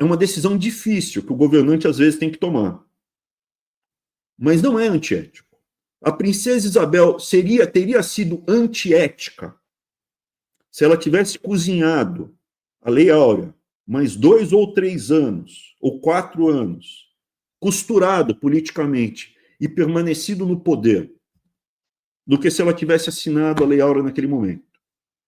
é uma decisão difícil que o governante às vezes tem que tomar. Mas não é antiético. A princesa Isabel teria sido antiética se ela tivesse cozinhado a Lei Áurea mais 2 ou 3 anos, ou 4 anos, costurado politicamente e permanecido no poder, do que se ela tivesse assinado a Lei Áurea naquele momento.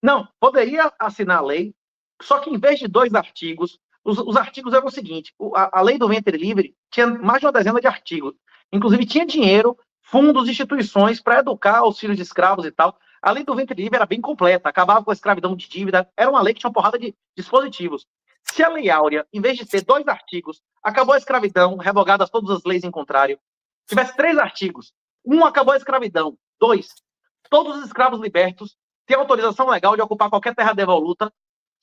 Não, poderia assinar a lei, só que em vez de 2 artigos, os artigos eram o seguinte: a lei do ventre livre tinha mais de uma dezena de artigos. Inclusive, tinha dinheiro, fundos, instituições para educar os filhos de escravos e tal. A lei do ventre livre era bem completa, acabava com a escravidão de dívida, era uma lei que tinha uma porrada de dispositivos. Se a Lei Áurea, em vez de ter 2 artigos, acabou a escravidão, revogadas todas as leis em contrário, tivesse 3 artigos, 1 acabou a escravidão, 2, todos os escravos libertos têm autorização legal de ocupar qualquer terra devoluta,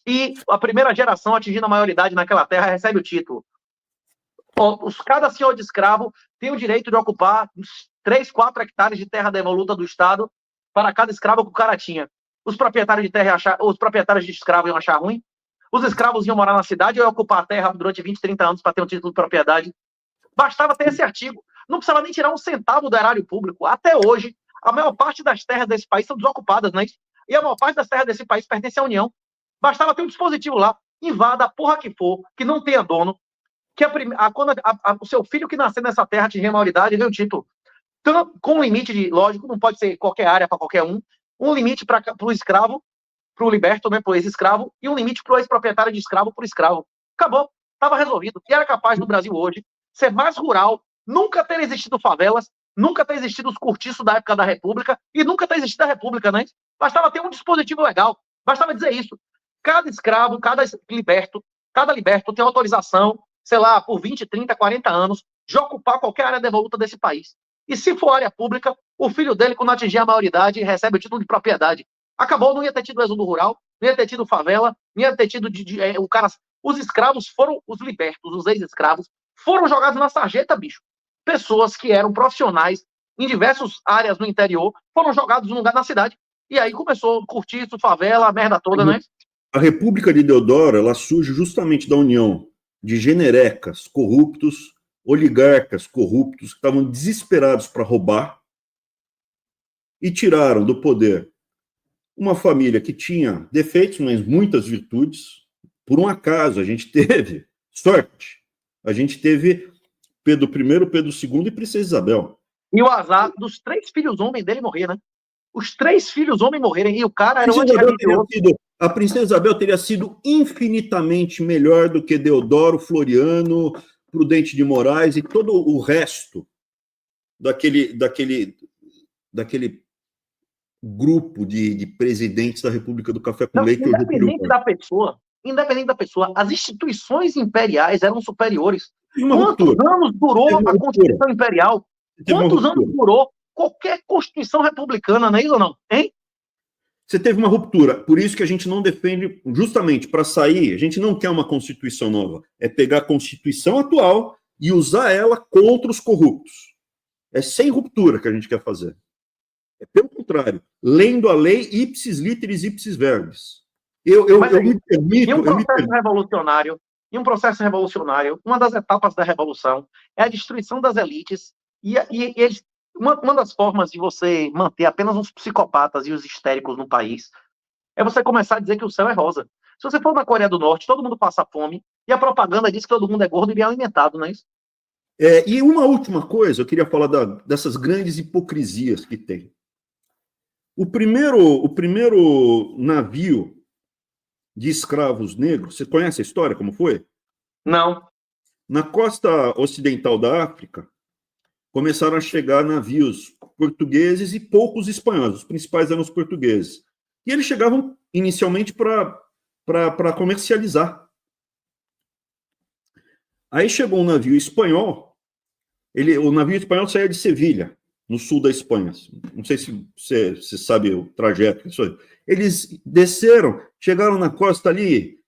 e a primeira geração atingindo a maioridade naquela terra recebe o título. Cada senhor de escravo tem o direito de ocupar 3, 4 hectares de terra devoluta do Estado para cada escravo que o cara tinha. Os proprietários de terra os proprietários de escravo iam achar ruim, os escravos iam morar na cidade e iam ocupar a terra durante 20, 30 anos para ter um título de propriedade. Bastava ter esse artigo. Não precisava nem tirar um centavo do erário público. Até hoje, a maior parte das terras desse país são desocupadas, né? E a maior parte das terras desse país pertence à União. Bastava ter um dispositivo lá, invada a porra que for, que não tenha dono, que quando o seu filho que nascer nessa terra atingir a maioridade, ganha um título. Então, com um limite de, lógico, não pode ser qualquer área para qualquer um limite para o escravo, para o liberto, né, para o ex-escravo, e um limite para o ex-proprietário de escravo por escravo. Acabou, estava resolvido. E era capaz do Brasil hoje ser mais rural, nunca ter existido favelas, nunca ter existido os cortiços da época da República, e nunca ter existido a República, né? Bastava ter um dispositivo legal, bastava dizer isso. Cada escravo, cada liberto tem autorização, sei lá, por 20, 30, 40 anos, de ocupar qualquer área devoluta desse país. E se for área pública, o filho dele, quando atingir a maioridade, recebe o título de propriedade. Acabou, não ia ter tido êxodo rural, não ia ter tido favela, não ia ter tido os escravos foram, os libertos, os ex-escravos, foram jogados na sarjeta, bicho. Pessoas que eram profissionais em diversas áreas no interior foram jogados num lugar na cidade. E aí começou cortiço, favela, a merda toda, né? A República de Deodoro, ela surge justamente da união de generecas corruptos, oligarcas corruptos, que estavam desesperados para roubar e tiraram do poder uma família que tinha defeitos, mas muitas virtudes. Por um acaso, a gente teve sorte. A gente teve Pedro I, Pedro II e Princesa Isabel. E o azar dos 3 filhos homens dele morrer, né? Os 3 filhos homens morrerem, e o cara era o antirreligioso. A Princesa Isabel teria sido infinitamente melhor do que Deodoro, Floriano, Prudente de Moraes e todo o resto daquele grupo de presidentes da República do Café com Leite. Independente da pessoa, as instituições imperiais eram superiores. Quantos anos durou a Constituição Imperial? Quantos anos durou qualquer Constituição republicana, não é isso ou não? Hein? Você teve uma ruptura. Por isso que a gente não defende, justamente para sair, a gente não quer uma Constituição nova. É pegar a Constituição atual e usar ela contra os corruptos. É sem ruptura que a gente quer fazer. É pelo contrário, lendo a lei ipsis literis ipsis verbis. Eu me permito... Em um processo revolucionário, uma das etapas da revolução é a destruição das elites e uma das formas de você manter apenas uns psicopatas e os histéricos no país é você começar a dizer que o céu é rosa. Se você for na Coreia do Norte, todo mundo passa fome e a propaganda diz que todo mundo é gordo e bem alimentado, não é isso? E uma última coisa, eu queria falar dessas grandes hipocrisias que tem. O primeiro navio de escravos negros, você conhece a história, como foi? Não. Na costa ocidental da África, começaram a chegar navios portugueses e poucos espanhóis, os principais eram os portugueses. E eles chegavam inicialmente para comercializar. Aí chegou um navio espanhol, o navio espanhol saía de Sevilha, no sul da Espanha. Não sei se você sabe o trajeto. Eles desceram, chegaram na costa ali,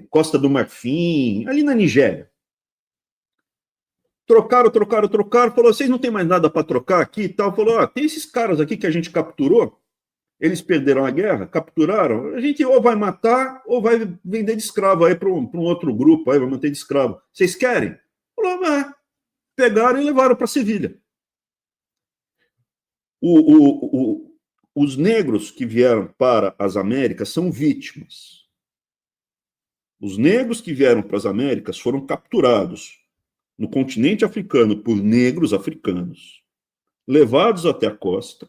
Costa do Marfim, ali na Nigéria. Trocaram, falou, vocês não tem mais nada para trocar aqui e tal? Falou, tem esses caras aqui que a gente capturou, Eles perderam a guerra, capturaram. A gente ou vai matar ou vai vender de escravo aí para um outro grupo, aí vai manter de escravo. Vocês querem? Falou, pegaram e levaram para Sevilha. Os negros que vieram para as Américas são vítimas. Os negros que vieram para as Américas foram capturados no continente africano por negros africanos, levados até a costa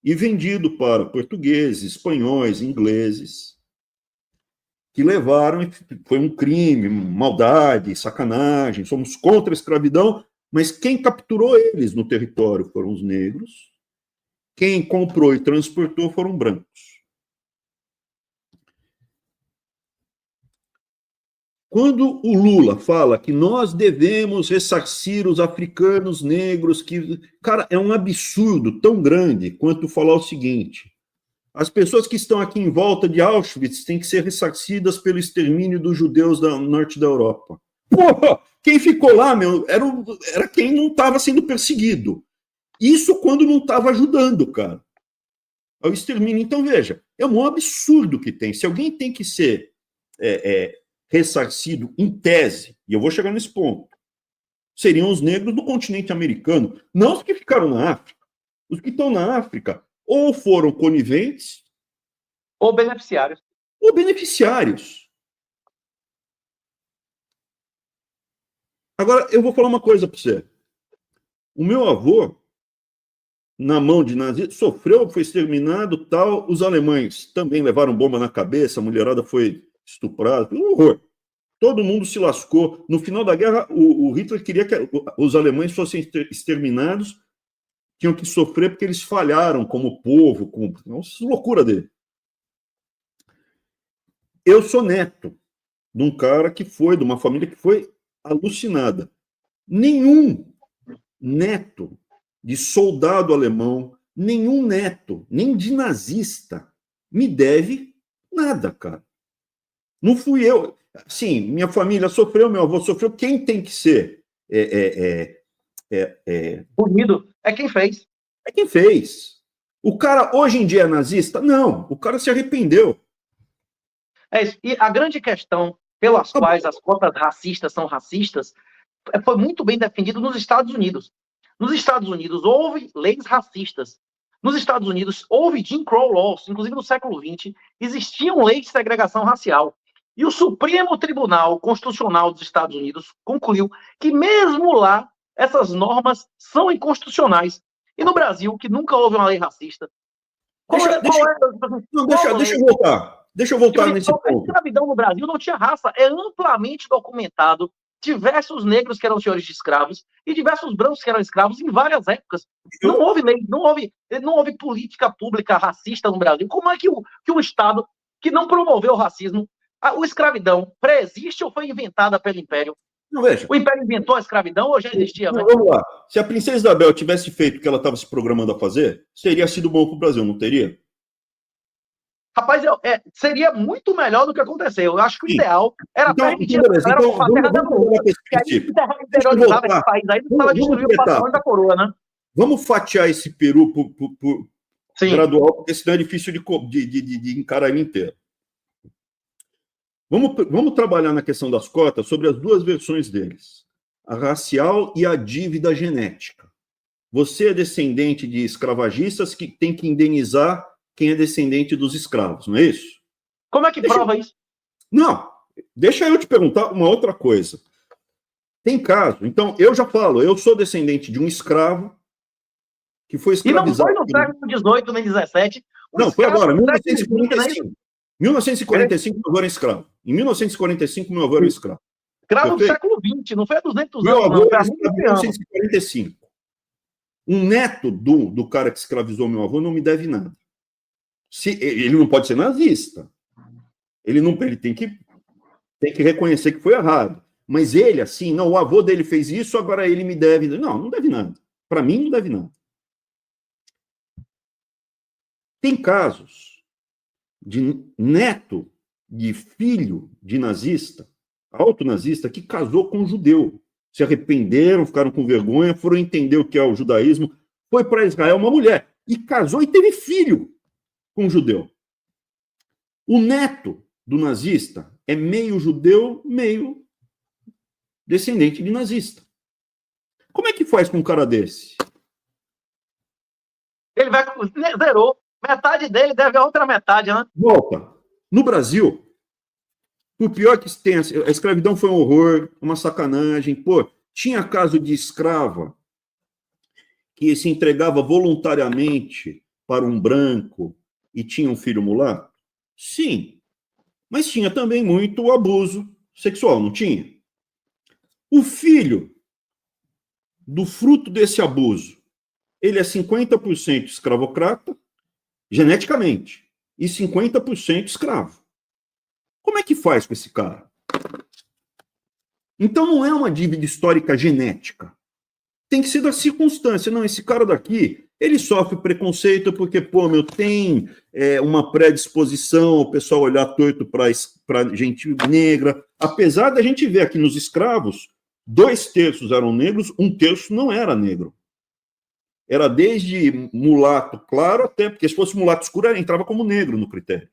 e vendidos para portugueses, espanhóis, ingleses, que levaram, foi um crime, maldade, sacanagem, somos contra a escravidão, mas quem capturou eles no território foram os negros, quem comprou e transportou foram brancos. Quando o Lula fala que nós devemos ressarcir os africanos negros, que, cara, é um absurdo tão grande quanto falar o seguinte: as pessoas que estão aqui em volta de Auschwitz têm que ser ressarcidas pelo extermínio dos judeus do norte da Europa. Porra, quem ficou lá, meu, era quem não estava sendo perseguido. Isso quando não estava ajudando, cara, ao extermínio. Então, veja, é um absurdo que tem. Se alguém tem que ser ressarcido em tese, e eu vou chegar nesse ponto, seriam os negros do continente americano, não os que ficaram na África. Os que estão na África ou foram coniventes ou beneficiários. Agora, eu vou falar uma coisa para você. O meu avô, na mão de nazistas, sofreu, foi exterminado, tal. Os alemães também levaram bomba na cabeça, a mulherada foi estuprada, um horror. Todo mundo se lascou. No final da guerra, o Hitler queria que os alemães fossem exterminados, tinham que sofrer porque eles falharam como povo, nossa, loucura dele. Eu sou neto de um cara que foi, de uma família que foi alucinada. Nenhum neto de soldado alemão, nenhum neto, nem de nazista, me deve nada, cara. Não fui eu. Sim, minha família sofreu, meu avô sofreu. Quem tem que ser punido é quem fez. É quem fez. O cara hoje em dia é nazista? Não, o cara se arrependeu. É isso. E a grande questão pelas quais as cotas racistas são racistas foi muito bem defendido nos Estados Unidos. Nos Estados Unidos houve leis racistas. Nos Estados Unidos houve Jim Crow Laws, inclusive no século XX, existiam leis de segregação racial. E o Supremo Tribunal Constitucional dos Estados Unidos concluiu que mesmo lá essas normas são inconstitucionais. E no Brasil, que nunca houve uma lei racista. Deixa eu voltar nesse ponto. A escravidão no Brasil não tinha raça. É amplamente documentado. Diversos negros que eram senhores de escravos e diversos brancos que eram escravos em várias épocas. Não houve lei, não houve política pública racista no Brasil. Como é que um Estado que não promoveu o racismo, a escravidão, pré-existe ou foi inventada pelo Império? Não, veja. O Império inventou a escravidão ou já existia? Não, vamos lá. Se a Princesa Isabel tivesse feito o que ela estava se programando a fazer, teria sido bom para o Brasil, não teria? Rapaz, seria muito melhor do que aconteceu. Eu acho que o ideal era permitir a galera ocupar a terra da coroa. Que aí interiorizava esse país aí, não precisava destruir o patrimônio da coroa, né? Vamos fatiar esse peru por gradual, porque senão é difícil de encarar ele inteiro. Vamos trabalhar na questão das cotas sobre as duas versões deles, a racial e a dívida genética. Você é descendente de escravagistas que tem que indenizar quem é descendente dos escravos, não é isso? Como é que prova isso? Não, deixa eu te perguntar uma outra coisa. Tem caso, então, eu já falo, eu sou descendente de um escravo que foi escravizado. E não foi no século XVIII nem XVII. Não, foi agora, 1945. 1945, meu avô era escravo. Em 1945, meu avô era escravo. Escravo do século XX, não foi há 200 anos. Meu avô era escravo em 1945. Um neto do cara que escravizou meu avô não me deve nada. Ele não pode ser nazista. Ele tem que reconhecer que foi errado. Mas ele, assim, não, o avô dele fez isso, agora ele me deve. Não deve nada. Para mim, não deve nada. Tem casos de neto de filho de nazista, autonazista, que casou com um judeu. Se arrependeram, ficaram com vergonha, foram entender o que é o judaísmo, foi para Israel uma mulher, e casou e teve filho. com judeu. O neto do nazista é meio judeu, meio descendente de nazista. Como é que faz com um cara desse? Ele vai, zerou. Metade dele deve a outra metade, né? Volta. No Brasil, por pior que tenha, a escravidão foi um horror, uma sacanagem. Pô, tinha caso de escrava que se entregava voluntariamente para um branco e tinha um filho mulato? Sim. Mas tinha também muito abuso sexual, não tinha? O filho do fruto desse abuso, ele é 50% escravocrata, geneticamente, e 50% escravo. Como é que faz com esse cara? Então não é uma dívida histórica genética. Tem que ser da circunstância. Não, esse cara daqui, ele sofre preconceito porque, pô, meu, tem uma predisposição o pessoal olhar torto para gente negra. Apesar da gente ver aqui nos escravos, 2/3 eram negros, 1/3 não era negro. Era desde mulato claro até, porque se fosse mulato escuro, ele entrava como negro no critério.